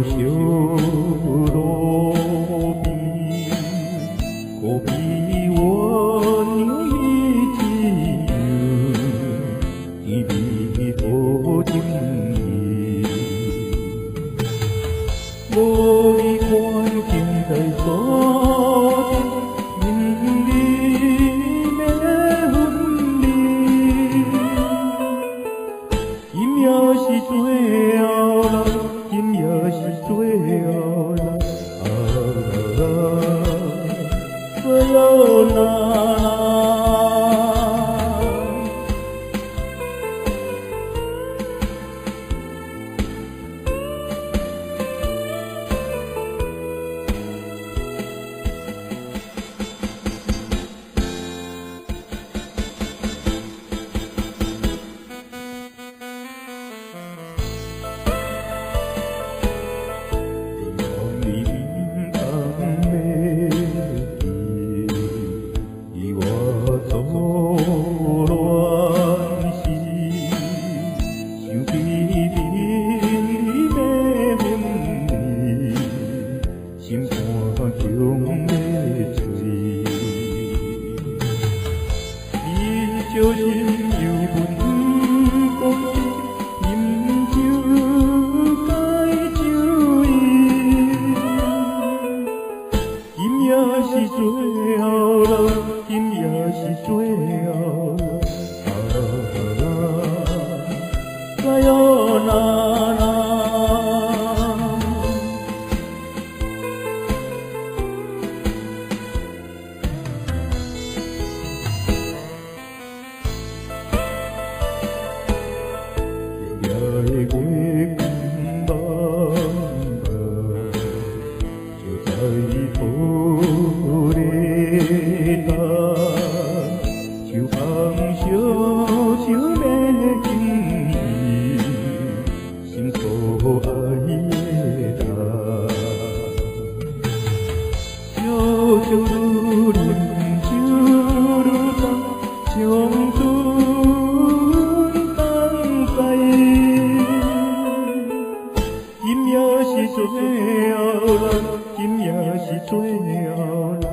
小路边，何必我娘一枝油，甜蜜多情意。我已看见在所见，因你的分离，今夜是最后啦，今夜是最后啦，最后啦。心肝中的醉，你小心又阮讲，饮酒解酒意。今夜是最后啦，今夜是最后啦，再有啦。的月光茫茫，就在玻璃塔，手捧小手的情意，心所爱的他，小酒愈饮酒愈重，将今夜是最后啦，今夜是最后啦。